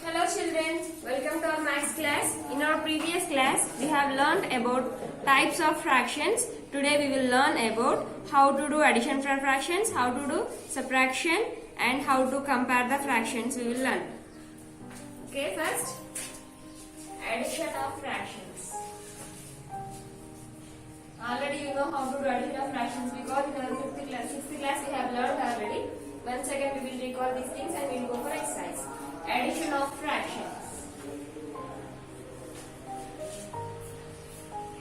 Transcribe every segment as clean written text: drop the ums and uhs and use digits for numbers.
Hello children, welcome to our maths class. In our previous class, we have learned about types of fractions. Today we will learn about how to do addition for fractions, how to do subtraction and how to compare the fractions we will learn. Okay, first addition of fractions. Already you know how to do addition of fractions because in our 6th class we have learned already. Once again we will recall these things and we will go for exercise. Addition of fractions.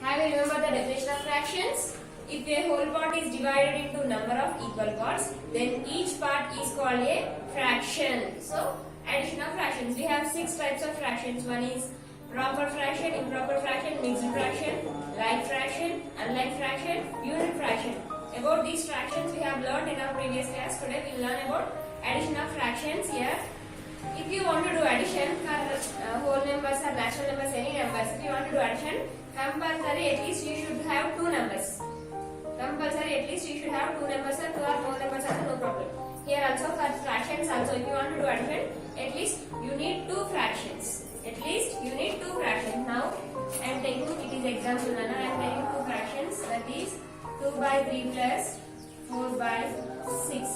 Have you remember the definition of fractions? If a whole part is divided into number of equal parts, then each part is called a fraction. So, addition of fractions. We have 6 types of fractions. One is proper fraction, improper fraction, mixed fraction, like fraction, unlike fraction, unit fraction. About these fractions we have learned in our previous class. Today we will learn about addition of fractions here. If you want to do addition for whole numbers or natural numbers, any numbers, if you want to do addition, compulsory at least you should have 2 numbers. Compulsory at least you should have 2 numbers or 2 or more numbers are no problem. Here also for fractions also, if you want to do addition, at least you need 2 fractions. At least you need 2 fractions. Now I am taking, it is example Nana, I am taking 2 fractions, that is 2 by 3 plus 4 by 6.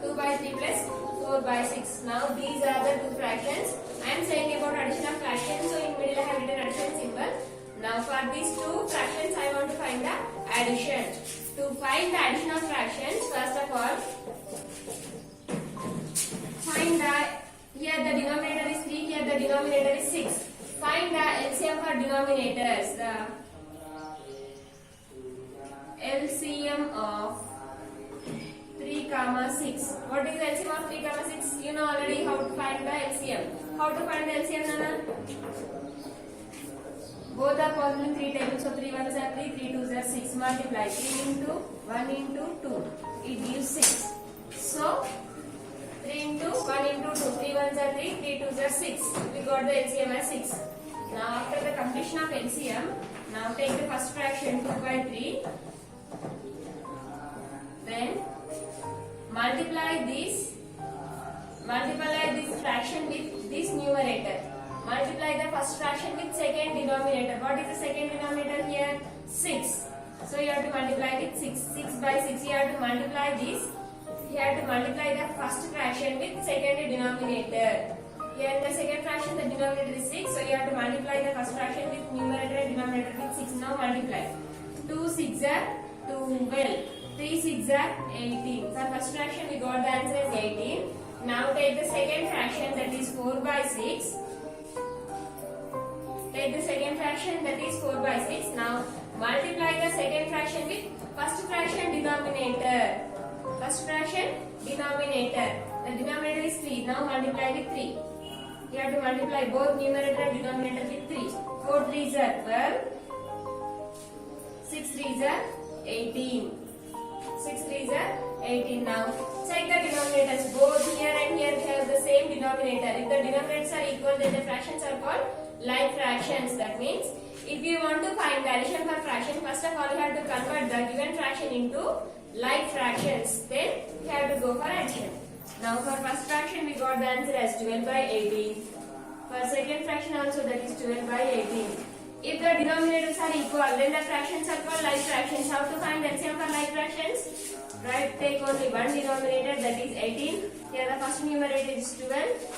2 by 3 plus 4 by 6. Now these are the 2 fractions. I am saying about addition of fractions, so in middle I have written addition symbol. Now for these 2 fractions I want to find the addition. To find the addition of fractions, first of all, find the, here the denominator is 3, here the denominator is 6. Find the LCM for denominators. The LCM of 3, 6. What is the LCM of 3, 6? You know already how to find the LCM. How to find the LCM, Nana? Both are possible in 3 tables. So 3 ones are 3, 3 twos are 6. Multiply 3 into 1 into 2. It gives 6. So 3 into 1 into 2. 3 ones are 3, 3 twos are 6. We got the LCM as 6. Now after the completion of LCM, now take the first fraction 2 by 3. Then multiply this fraction with this numerator. Multiply the first fraction with second denominator. What is the second denominator here? 6. So you have to multiply with 6. 6 by 6. You have to multiply this. You have to multiply the first fraction with second denominator. Here in the second fraction the denominator is 6. So you have to multiply the first fraction with numerator and denominator with 6. Now multiply. 2 6 are 12. 3 6 are 18. For first fraction we got the answer as 18. Now take the second fraction, that is 4 by 6. Take the second fraction, that is 4 by 6. Now multiply the second fraction with first fraction denominator. First fraction denominator. The denominator is 3. Now multiply with 3. You have to multiply both numerator and denominator with 3. 4 3s are 12. 6 3s are 18. 6 3s are 18. Now check the denominators. Both here and here we have the same denominator. If the denominators are equal, then the fractions are called like fractions. That means if you want to find the addition for fraction, first of all you have to convert the given fraction into like fractions. Then you have to go for addition. Now for first fraction we got the answer as 12 by 18. For second fraction also, that is 12 by 18. If the denominators are equal, then the fractions are called like fractions. How to find LCM for like fractions? Right, take only one denominator, that is 18. Here the first numerator is 12.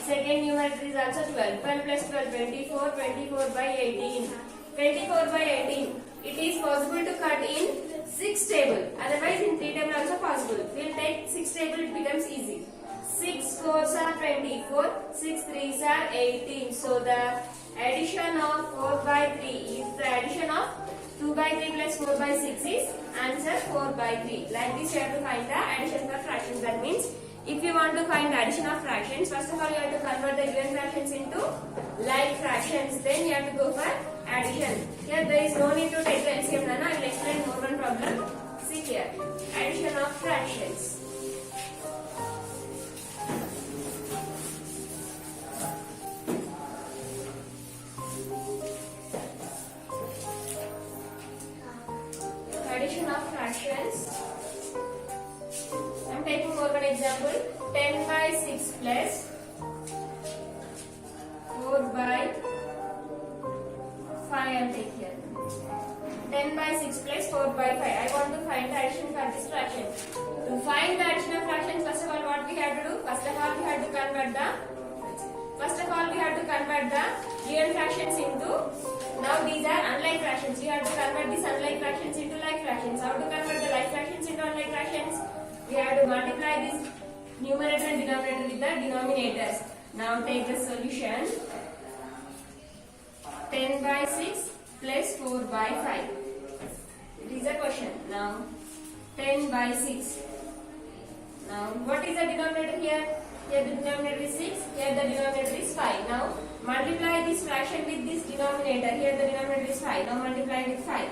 Second numerator is also 12. 12 plus 12, 24. 24 by 18. 24 by 18. It is possible to cut in 6 table. Otherwise in 3 table also possible. We will take 6 table, it becomes easy. 6 4s are 24. 6 3s are 18. So the addition of 4 by 3 is the addition of 2 by 3 plus 4 by 6 is answer 4 by 3. Like this you have to find the addition for fractions. That means if you want to find the addition of fractions, first of all you have to convert the given fractions into like fractions. Then you have to go for addition. Here there is no need to take the LCM, Nana. I will explain more one problem. See here. Addition of fractions. Addition of fractions. I am taking more one example. 10 by 6 plus 4 by 5 I will take here. 10 by 6 plus 4 by 5. I want to find the addition for this fraction. To find the addition of fractions, first of all, what we have to do? First of all, we have to convert the given fractions into. Now these are unlike fractions. We have to convert these unlike fractions into like fractions. How to convert the like fractions into unlike fractions? We have to multiply this numerator and denominator with the denominators. Now take the solution. 10 by 6 plus 4 by 5. It is a question. Now 10 by 6. Now what is the denominator here? Here the denominator is 6. Here the denominator is 5. Now multiply this fraction with this denominator. Here the denominator is 5. Now multiply with 5.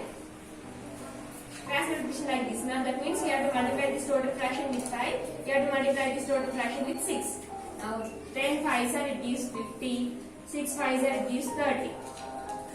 Cross multiplication like this. Now that means you have to multiply this total fraction with 5. You have to multiply this total fraction with 6. Now 10 5s are, it gives 50. 6 5s are, it gives 30.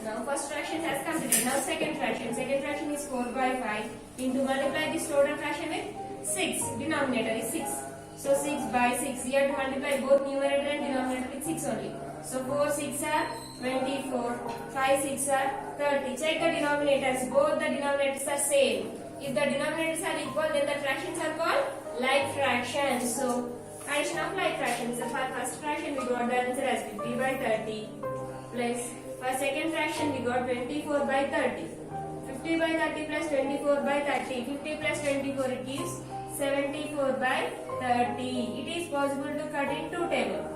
Now first fraction has completed. Now second fraction. Second fraction is 4 by 5 into multiply this total fraction with 6. Denominator is 6. So 6 by 6. You have to multiply both numerator and denominator with 6 only. So 4 6 are 24. 5 6 are 30. Check the denominators. Both the denominators are same. If the denominators are equal, then the fractions are called like fractions. So addition of like fractions. So for first fraction we got the answer as 50 by 30 plus for second fraction we got 24 by 30. 50 by 30 plus 24 by 30. 50 plus 24 it gives 74 by 30. It is possible to cut in two tables.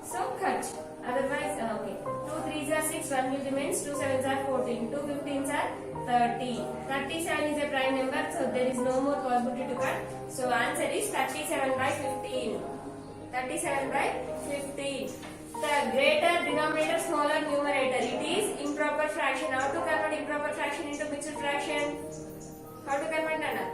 So cut. Otherwise, okay. 2 3s are 6, 1 will remains, 2 7s are 14, 2 15s are 30. 37 is a prime number, so there is no more possibility to cut. So answer is 37 by 15. 37 by 15. The greater denominator, smaller numerator. It is improper fraction. How to convert improper fraction into mixed fraction? How to convert, Nana?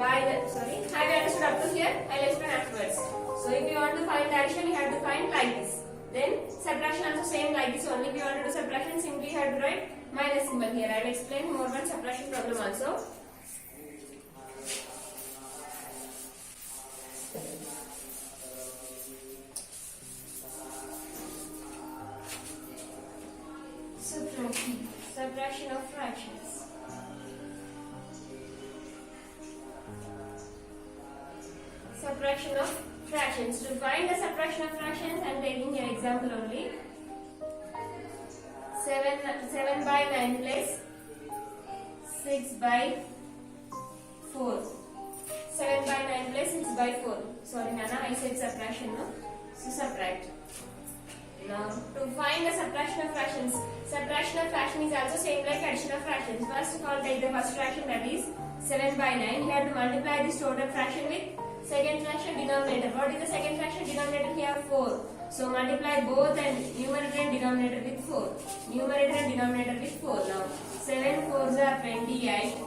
Have you understood up to here? I will explain afterwards. So if you want to find addition, you have to find like this. Then subtraction also same like this only. If you want to do subtraction, simply you have to write minus symbol here. I will explain more one subtraction problem also. Subtraction of fractions. Subtraction of fractions. To find the subtraction of fractions, I am taking an example only. 7 by 9 plus 6 by 4. 7 by 9 plus 6 by 4. Sorry Nana, I said subtraction, no? So subtract. Now to find the subtraction of fractions. Subtraction of fraction is also same like addition of fractions. First of all, take the first fraction, that is 7 by 9. You have to multiply this total fraction with second fraction denominator. What is the second fraction denominator here? 4. So multiply both and numerator and denominator with 4. Numerator and denominator with 4. Now 7 4s are 28.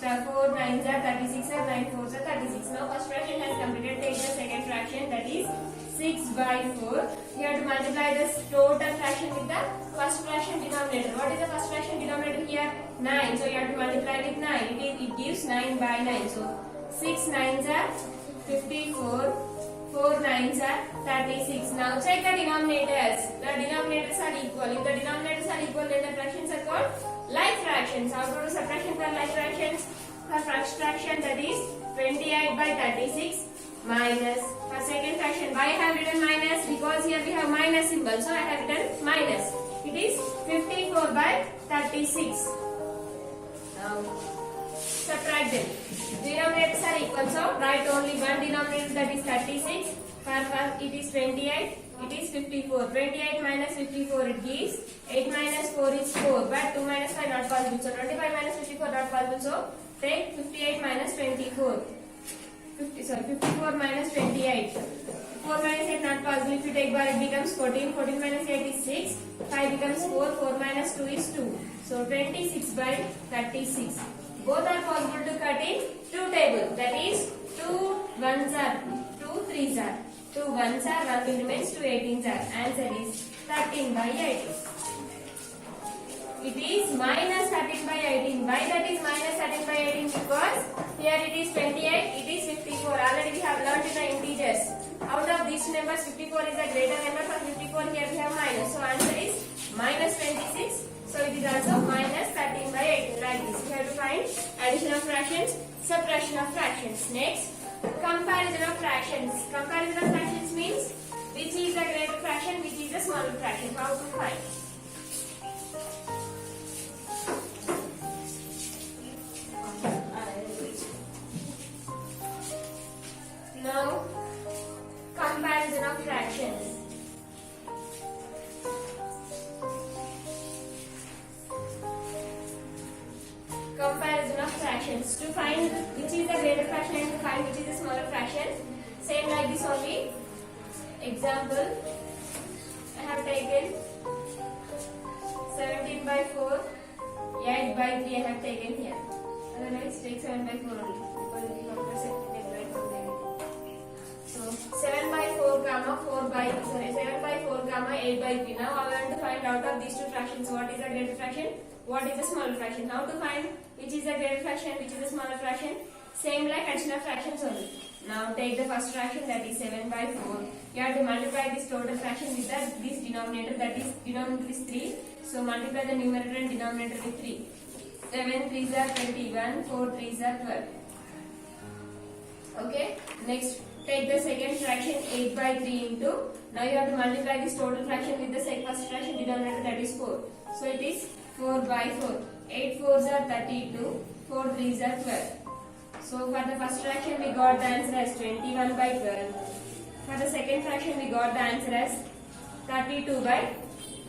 4 9s are 36 and 9 4s are 36. Now first fraction has completed. Take the second fraction, that is 6 by 4. You have to multiply this total fraction with the first fraction denominator. What is the first fraction denominator here? 9. So you have to multiply with 9. It gives 9 by 9. So 6 9s are 54. 4 9s are 36. Now check the denominators. The denominators are equal. If the denominators are equal, then the fractions are called like fractions. How to do subtraction for like fractions? For first fraction, that is 28 by 36 minus. For second fraction, why I have written minus? Because here we have minus symbol. So I have written minus. It is 54 by 36. Now subtract them. Denominators are equal, so write only one denominator, that is 36. For it is 28, it is 54. 28 minus 54 it gives 8 minus 4 is 4, but 2 minus 5 not possible. So 25 minus 54 not possible. So take 58 minus 24. 54 minus 28. 4 minus 8 not possible. If you take bar, it becomes 14. 14 minus 8 is 6. 5 becomes 4. 4 minus 2 is 2. So 26 by 36. Both are possible to cut in two tables. That is 2 1s are 2 3s are. 2 1s are 1 will remains, 2 18s are. Answer is 13 by 18. It is minus 13 by 18. Why that is minus 13 by 18? Because here it is 28, it is 54. Already we have learnt in the integers. Out of these which number 54 is a greater number? For 54 here we have minus. So answer is minus 26. So it is also minus 13 by 18 like this. We have to find addition of fractions, subtraction of fractions. Next, comparison of fractions. Comparison of fractions means which is the greater fraction, which is the smaller fraction. How to find? Now, comparison of fractions. Comparison of fractions. To find which is the greater fraction and to find which is the smaller fraction. Same like this only. Example, I have taken 17 by 4, 8 by 3 I have taken here. Otherwise take 7 by 4 only. Because if you compare 17 by 4 then. So 7 by 4 comma 4 by 7 by 4 comma 8 by 3. Now I want to find out of these two fractions what is the greater fraction, what is the smaller fraction. How to find which is the greater fraction, which is the smaller fraction? Same like addition of fractions only. Now take the first fraction, that is 7 by 4. You have to multiply this total fraction with this denominator, that is denominator is 3. So multiply the numerator and denominator with 3. 7 3s are 21, 4 3s are 12. Okay. Next, take the second fraction 8 by 3 into. Now you have to multiply this total fraction with the first fraction denominator, that is 4. So it is 4 by 4. 8 4s are 32, 4 3s are 12. So for the first fraction we got the answer as 21 by 12. For the second fraction we got the answer as 32 by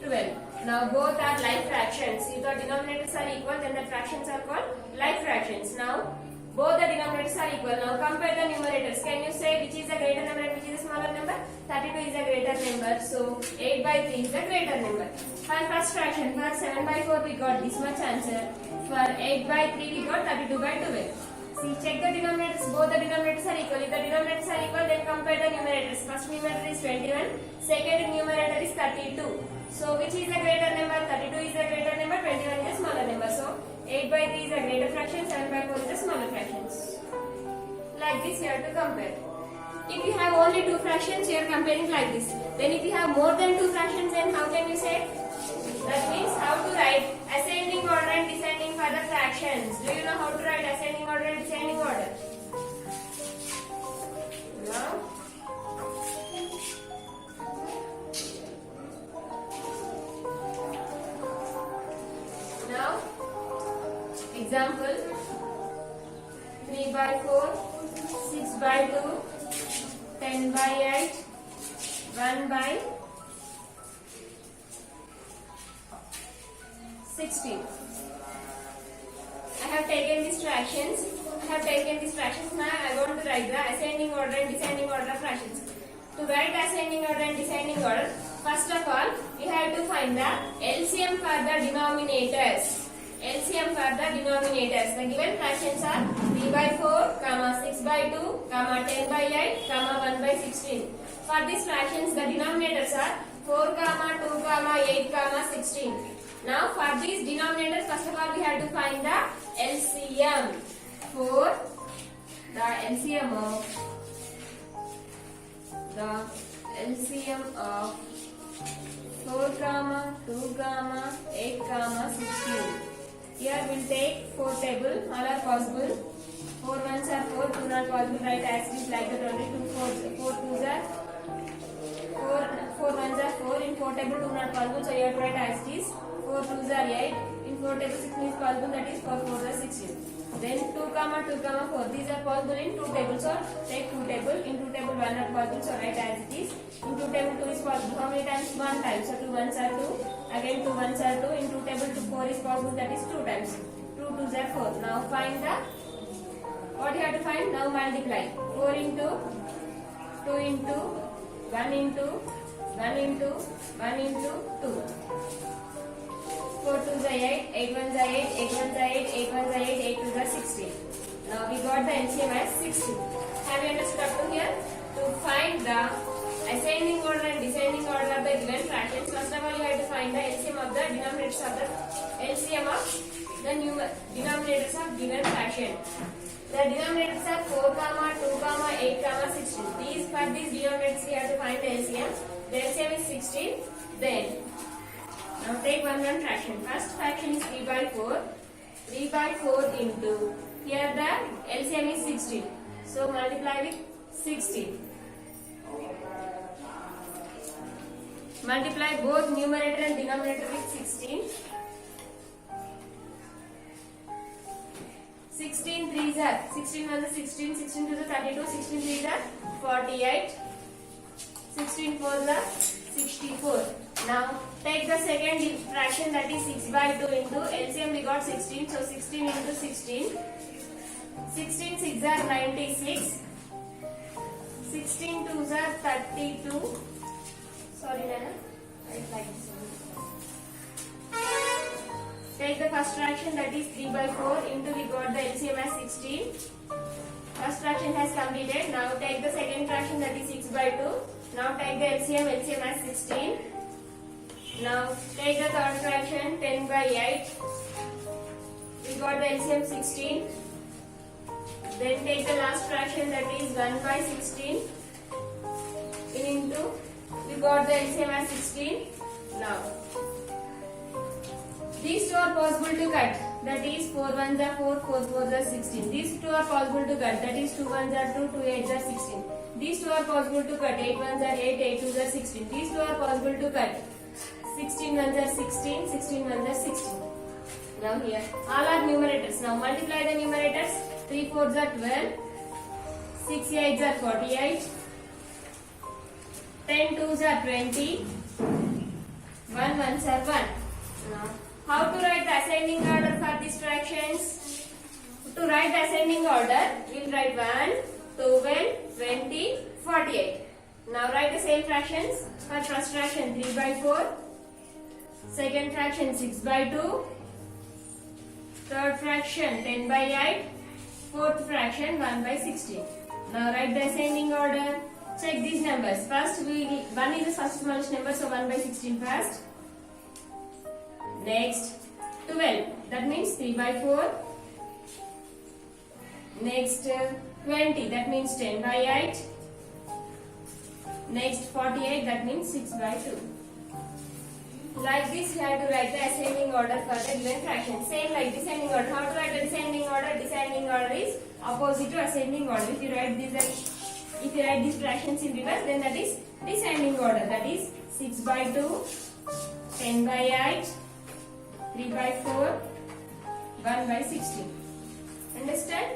12. Now both are like fractions. If the denominators are equal, then the fractions are called like fractions. Now both the denominators are equal. Now compare the numerators. Can you say which is the greater number and which is the smaller number? 32 is the greater number. So 8 by 3 is the greater number. For first fraction, for 7 by 4 we got this much answer. For 8 by 3 we got 32 by 12. See, check the denominators. Both the denominators are equal. If the denominators are equal, then compare the numerators. First numerator is 21. Second numerator is 32. So which is the greater number? 32 is the greater number. 21 is the smaller number. So 8 by 3 is the greater fraction. 7 by 4 is the smaller fractions. Like this, you have to compare. If you have only two fractions, you are comparing like this. Then if you have more than two fractions, then how can you say? That means how to write ascending order and descending for the fractions. Do you know how to write ascending order and descending order? Now, example 3 by 4, 6 by 2, 10 by 8, 1 by 16. I have taken these fractions. Now I want to write the ascending order and descending order of fractions. To write ascending order and descending order, first of all, we have to find the LCM for the denominators. LCM for the denominators. The given fractions are 3 by 4, 6 by 2, 10 by 8, 1 by 16. For these fractions, the denominators are 4, 2, 8, 16. Now for these denominators, first of all we have to find the LCM. For the LCM of 4, 2, 8, 16. Here we will take 4 table, all are possible. 4 ones are 4, 2 not possible, write as is like that only. 4 twos are 4 ones are 4, in 4 table 2 not possible, so you have to write as is. 4 twos are 8, in 4 table 16 is possible, that is 4 4s are 16. Then 2, 2, 4, these are possible in 2 tables, so take 2 table, in 2 table 1 not possible, so write as it is. In 2 table 2 is possible, how many times? 1 time, so 2 ones are 2, again 2 ones are 2, in 2 table 4 is possible, that is 2 times. 2 twos are 4. Now find the, what you have to find? Now multiply. 4 into 2 into 1 into 1 into 1 into 2. 4 2s are 8, 8 1s are 8, 8 1s are 8, 8 1s are 8, 8 2s are 16. Now we got the LCM as 16. Have you understood up to here? To find the ascending order and descending order of the given fractions, first of all you have to find the LCM of the denominators of the LCM of the denominators of given fraction. To The denominators are 4, 2, 8, 16. For these denominators we have to find the LCM. The LCM is 16. Then, now take one fraction. First fraction is 3 by 4. 3 by 4 into, here the LCM is 16. So multiply with 16. Multiply both numerator and denominator with 16. 16 3s are 16 1 is 16, 16 2 is 32, 16 3s are 48, 16 4s are 64. Now take the second fraction, that is 6 by 2 into LCM we got 16, so 16 into 16. 16 6 are 96, 16 2s are 32. Sorry Nana, I like this one. Take the first fraction, that is 3 by 4 into we got the LCM as 16. First fraction has completed. Now take the second fraction, that is 6 by 2. Now take the LCM as 16. Now take the third fraction, 10 by 8. We got the LCM 16. Then take the last fraction, that is 1 by 16. Into we got the LCM as 16. Now these two are possible to cut, that is 4 1s are 4, 4 4s are 16. These two are possible to cut, that is 2 1s are 2, 2 8s are 16. These two are possible to cut, 8 1s are 8, 8 2s are 16. These two are possible to cut, 16 1s are 16, 16 1s are 16. Now here, all are numerators. Now multiply the numerators, 3 4s are 12, 6 8s are 48, 10 2s are 20, 1 1s are 1. Now, how to write the ascending order for these fractions? To write the ascending order, we will write 1, 12, 20, 48. Now write the same fractions. For first fraction 3 by 4, second fraction 6 by 2, third fraction 10 by 8, fourth fraction 1 by 16. Now write the ascending order. Check these numbers. First, 1 is the first smallest number, so 1 by 16 first. Next 12, that means 3 by 4. Next 20, that means 10 by 8. Next 48, that means 6 by 2. Like this, you have to write the ascending order for the given fraction. Same like descending order. How to write the descending order? Descending order is opposite to ascending order. If you write these fractions in reverse, then that is descending order. That is 6 by 2, 10 by 8, 3 by 4, 1 by 16. Understand?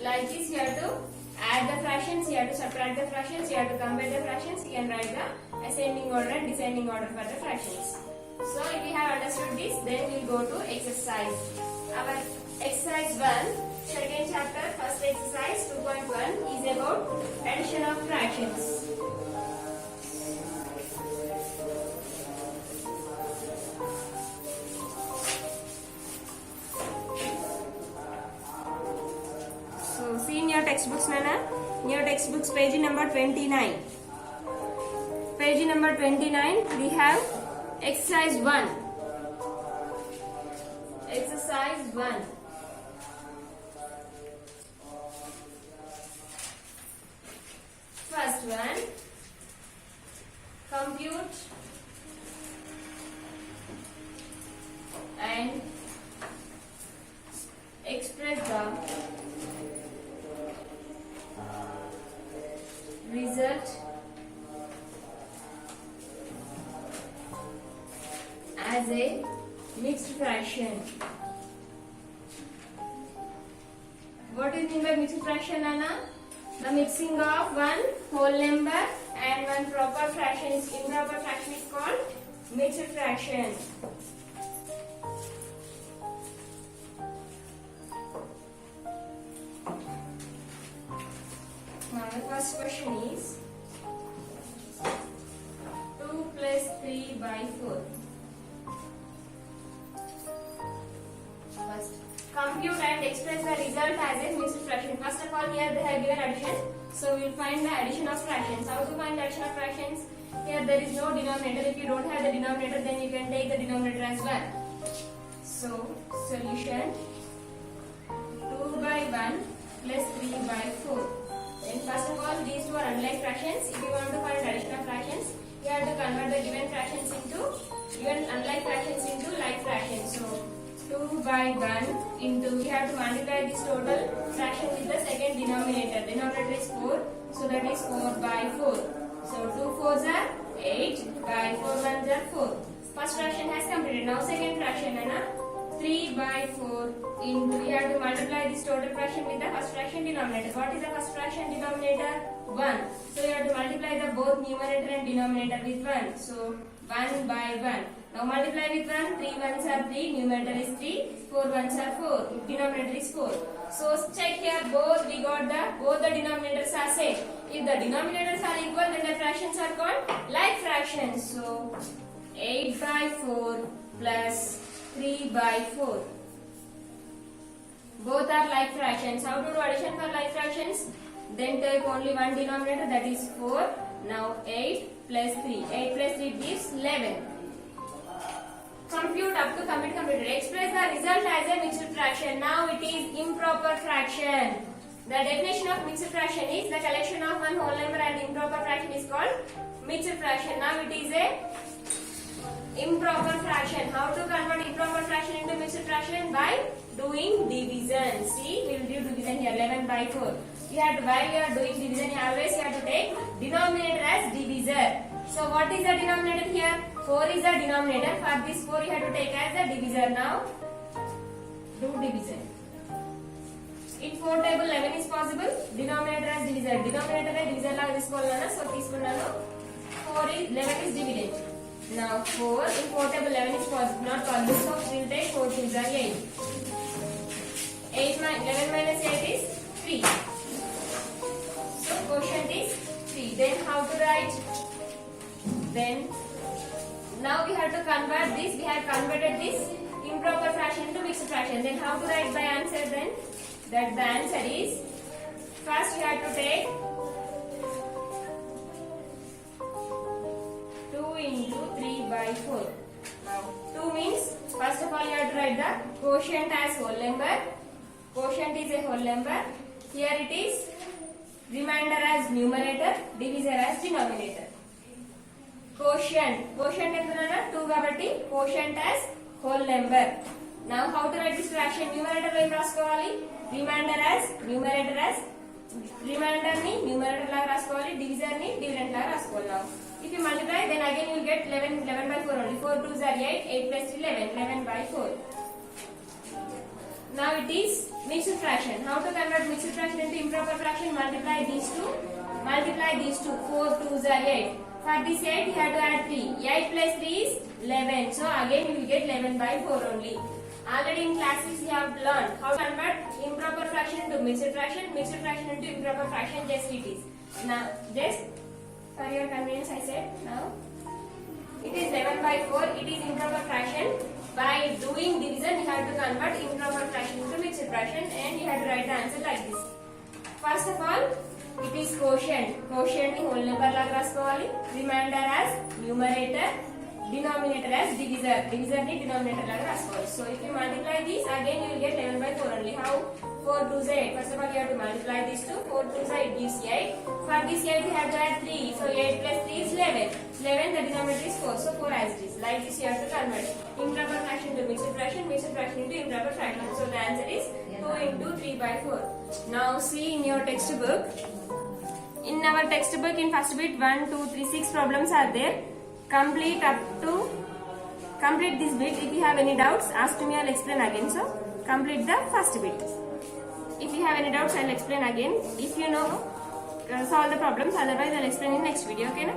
Like this, you have to add the fractions, you have to subtract the fractions, you have to compare the fractions, you can write the ascending order and descending order for the fractions. So, if we have understood this, then we will go to exercise. Our exercise 1, second chapter, first exercise 2.1 is about addition of fractions. See in your textbooks, Nana. In your textbooks, page number 29. Page number 29, we have exercise 1. Exercise 1. First one, compute and express the result as a mixed fraction. What is meant by mixed fraction, Anna? The mixing of one whole number and one proper fraction is improper fraction is called mixed fraction. Now the first question is 2 plus 3 by 4. First, compute and express the result as a mixed fraction. First of all, here they have given addition. So we will find the addition of fractions. How to find the addition of fractions? Here there is no denominator. If you don't have the denominator, then you can take the denominator as 1. So solution 2 by 1 plus 3 by 4. Then first of all, these two are unlike fractions. If you want to find addition of fractions, you have to convert the given unlike fractions into like fractions. So 2 by 1 into, we have to multiply this total fraction with the second denominator. Denominator is 4, so that is 4 by 4. So 2 4s are 8 by 4 1s are 4. First fraction has completed. Now second fraction, 3 by 4 into, we have to multiply this total fraction with the first fraction denominator. What is the first fraction denominator? 1. So you have to multiply the both numerator and denominator with 1. So 1 by 1. Now multiply with 1. 3 1s are 3. Numerator is 3. 4 1s are 4. Denominator is 4. So check here, both the denominators are same. If the denominators are equal, then the fractions are called like fractions. So 8 by 4 plus 3 by 4. Both are like fractions. How to do addition for like fractions? Then take only one denominator, that is 4. Now 8 plus 3. 8 plus 3 gives 11. Compute up to completed. Express the result as a mixed fraction. Now it is improper fraction. The definition of mixed fraction is the collection of one whole number and improper fraction is called mixed fraction. Now it is a improper fraction. How to convert improper fraction into mixed fraction? By doing division. See, we will do division here. 11 by 4. While you are doing division, always you have to take denominator as divisor. So what is the denominator here? 4 is the denominator. For this 4 you have to take as the divisor. Now do division. In 4 table 11 is possible. Denominator as divisor. Denominator as divisor laga తీసుకోవాలన్నా. So తీసుకున్నాను. 11 is divided. Now 4 in 4 table 11 is not possible. So we will take 4 2s are 8. 11 minus 8 is 3. So quotient is 3. Then how to write? Then now we have to convert this. We have converted this improper fraction into mixed fraction. Then how to write the answer? Then that the answer is, first you have to take 2 into 3 by 4. Now 2 means first of all you have to write the quotient as whole number. Quotient is a whole number. Here it is remainder as numerator, divisor as denominator. Quotient ఎంతనన్నా 2 కాబట్టి quotient as whole number. Now how to write this fraction? Numerator లో ఏం రాసుకోవాలి? Remainder as remainder ని numerator లాగా రాసుకోవాలి, divisor ని dividend లాగా రాసుకోవాలి. Now if you multiply, then again you will get 11 by 4 only. 4 2s are 8, 8 plus 11 by 4. Now it is mixed fraction. How to convert mixed fraction into improper fraction? Multiply these two. 4 2s are 8. For this 8 you have to add 3. 8 plus 3 is 11. So again you will get 11 by 4 only. Already in classes you have learned how to convert improper fraction into mixed fraction into improper fraction. Just it is. Now just for your convenience I said, now it is 11 by 4. It is improper fraction. By doing division you have to convert improper fraction into mixed fraction and you have to write the answer like this. First of all, it is quotient. Quotient ni whole number laga raskoవాలి. Remainder as numerator, denominator as divisor. Divisor ni denominator laga raskoవాలి. So if you multiply these, again you will get 11 by 4 only. How? 4 2s are 8. First of all you have to multiply these two. 4 2s are 8 gives 8. For this 8 you have to add 3. So 8 plus 3 is 11. 11, the denominator is 4. So 4 as it is. Like this you have to convert improper fraction to mixed fraction into improper fraction. So the answer is 2 into 3 by 4. Now see in your textbook. In our textbook, in first bit 1 2 3 6 problems are there. Complete this bit. If you have any doubts, ask me, I'll explain again. So complete the first bit. If you have any doubts, I'll explain again. If you know, solve the problems. Otherwise I'll explain in next video. Okay na?